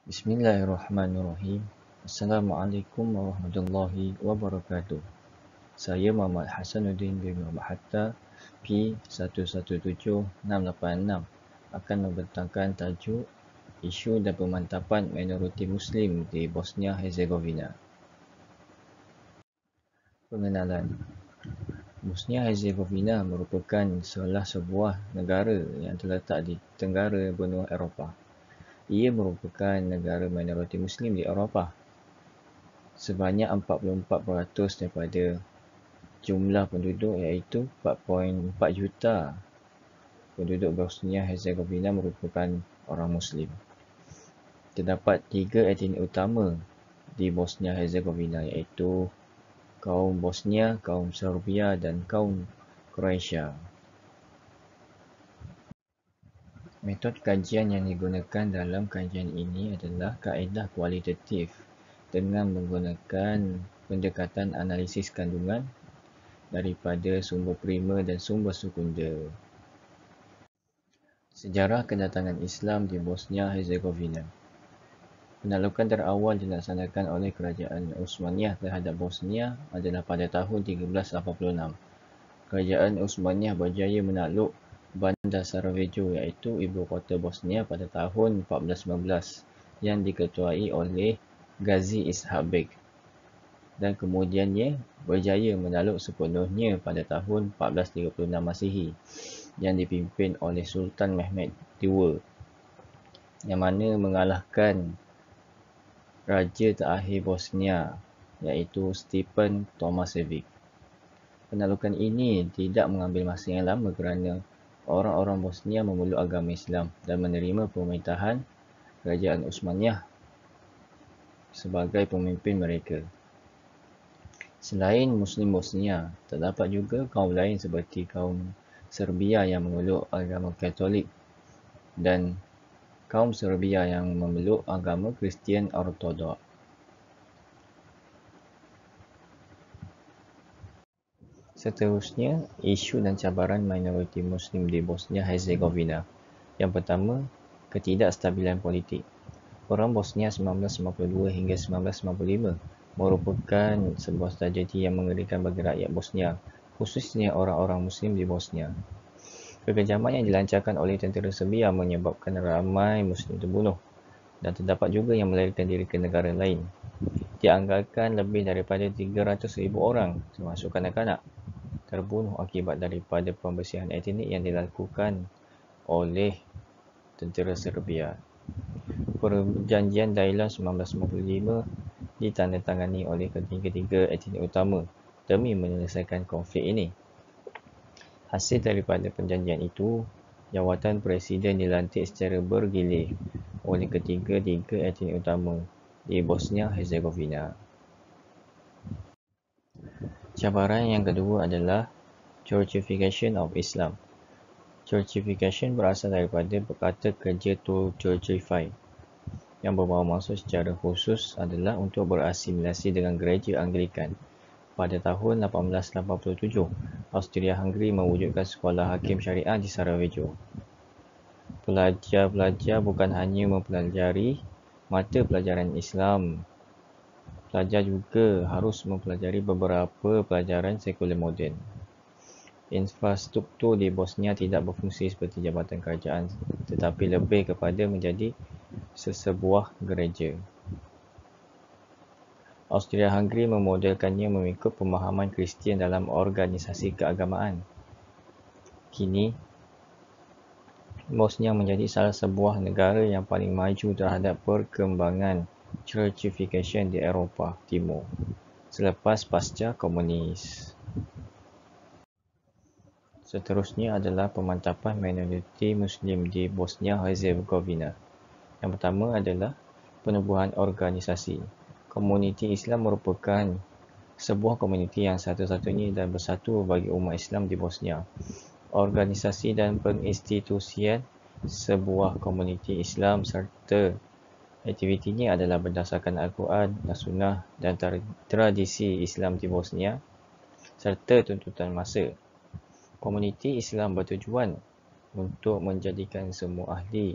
Bismillahirrahmanirrahim. Assalamualaikum warahmatullahi wabarakatuh. Saya Muhammad Hasanuddin bin Muhammad Hatta P117686 akan membentangkan tajuk isu dan pemantapan minoriti Muslim di Bosnia-Herzegovina. Pengenalan. Bosnia-Herzegovina merupakan salah sebuah negara yang terletak di tenggara benua Eropah. Ia merupakan negara minoriti Muslim di Eropah. Sebanyak 44% daripada jumlah penduduk iaitu 4.4 juta penduduk Bosnia-Herzegovina merupakan orang Muslim. Terdapat 3 etnik utama di Bosnia-Herzegovina iaitu kaum Bosnia, kaum Serbia dan kaum Croatia. Metod kajian yang digunakan dalam kajian ini adalah kaedah kualitatif dengan menggunakan pendekatan analisis kandungan daripada sumber primer dan sumber sekunder. Sejarah kedatangan Islam di Bosnia-Herzegovina. Penaklukan terawal dilaksanakan oleh Kerajaan Uthmaniyah terhadap Bosnia adalah pada tahun 1386. Kerajaan Uthmaniyah berjaya menakluk Bandar Sarajevo iaitu ibu kota Bosnia pada tahun 1419 yang diketuai oleh Gazi Ishak Beg dan kemudiannya berjaya menakluk sepenuhnya pada tahun 1436 Masihi yang dipimpin oleh Sultan Mehmed II yang mana mengalahkan Raja terakhir Bosnia iaitu Stjepan Tomašević. Penaklukan ini tidak mengambil masa yang lama kerana orang-orang Bosnia memeluk agama Islam dan menerima pemerintahan Kerajaan Uthmaniyah sebagai pemimpin mereka. Selain Muslim Bosnia, terdapat juga kaum lain seperti kaum Serbia yang memeluk agama Katolik dan kaum Serbia yang memeluk agama Kristian Ortodok. Seterusnya, isu dan cabaran minoriti Muslim di Bosnia-Herzegovina. Yang pertama, ketidakstabilan politik. Perang Bosnia 1952 hingga 1995 merupakan sebuah tragedi yang mengerikan bagi rakyat Bosnia, khususnya orang-orang Muslim di Bosnia. Kekejaman yang dilancarkan oleh tentera Serbia menyebabkan ramai Muslim terbunuh dan terdapat juga yang melarikan diri ke negara lain. Dianggarkan lebih daripada 300,000 orang, termasuk kanak-kanak, terbunuh akibat daripada pembersihan etnik yang dilakukan oleh tentera Serbia. Perjanjian Dayton 1995 ditandatangani oleh ketiga-tiga etnik utama demi menyelesaikan konflik ini. Hasil daripada perjanjian itu, jawatan presiden dilantik secara bergilir oleh ketiga-tiga etnik utama di Bosnia-Herzegovina. Cabaran yang kedua adalah Churchification of Islam. Churchification berasal daripada kata kerja to churchify, yang bermaksud maksud secara khusus adalah untuk berasimilasi dengan gereja Anglikan. Pada tahun 1887, Austria-Hungary mewujudkan sekolah hakim syariah di Sarajevo. Pelajar-pelajar bukan hanya mempelajari mata pelajaran Islam, pelajar juga harus mempelajari beberapa pelajaran sekular moden. Infrastruktur di Bosnia tidak berfungsi seperti jabatan kerajaan, tetapi lebih kepada menjadi sesebuah gereja. Austria-Hungary memodelkannya mengikut pemahaman Kristian dalam organisasi keagamaan. Kini, Bosnia menjadi salah sebuah negara yang paling maju terhadap perkembangan churchification di Eropah Timur selepas pasca komunis. Seterusnya adalah pemantapan minoriti Muslim di Bosnia-Herzegovina. Yang pertama adalah penubuhan organisasi. Komuniti Islam merupakan sebuah komuniti yang satu-satunya dan bersatu bagi umat Islam di Bosnia. Organisasi dan penginstitusian sebuah komuniti Islam serta aktivitinya adalah berdasarkan Al-Quran, As-Sunnah dan tradisi Islam di Bosnia serta tuntutan masa. Komuniti Islam bertujuan untuk menjadikan semua ahli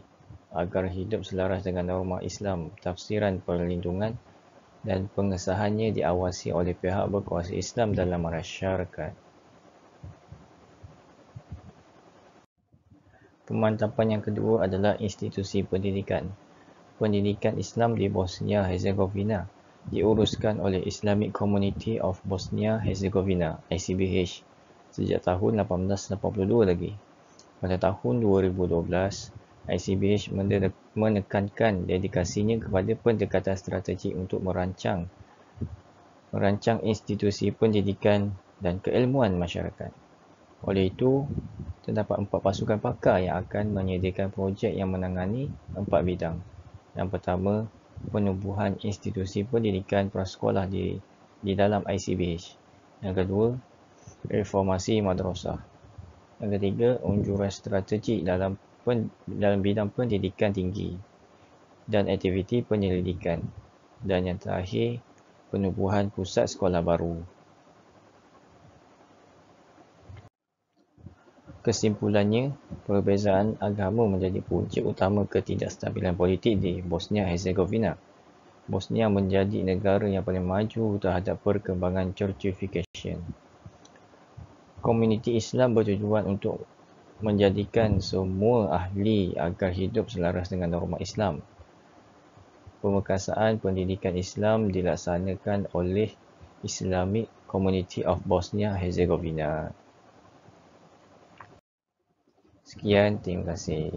agar hidup selaras dengan norma Islam, tafsiran perlindungan dan pengesahannya diawasi oleh pihak berkuasa Islam dalam masyarakat. Pemantapan yang kedua adalah institusi pendidikan. Pendidikan Islam di Bosnia-Herzegovina diuruskan oleh Islamic Community of Bosnia-Herzegovina (ICBH) sejak tahun 1882 lagi. Pada tahun 2012, ICBH menekankan dedikasinya kepada pendekatan strategik untuk merancang institusi pendidikan dan keilmuan masyarakat. Oleh itu, terdapat 4 pasukan pakar yang akan menyediakan projek yang menangani 4 bidang. Yang pertama, penubuhan institusi pendidikan prasekolah di dalam ICBH. Yang kedua, reformasi madrasah. Yang ketiga, unjuran strategik dalam bidang pendidikan tinggi dan aktiviti penyelidikan. Dan yang terakhir, penubuhan pusat sekolah baru. Kesimpulannya, perbezaan agama menjadi punca utama ketidakstabilan politik di Bosnia-Herzegovina. Bosnia menjadi negara yang paling maju terhadap perkembangan churchification. Komuniti Islam bertujuan untuk menjadikan semua ahli agar hidup selaras dengan norma Islam. Pemekasaan pendidikan Islam dilaksanakan oleh Islamic Community of Bosnia-Herzegovina. Sekian, terima kasih.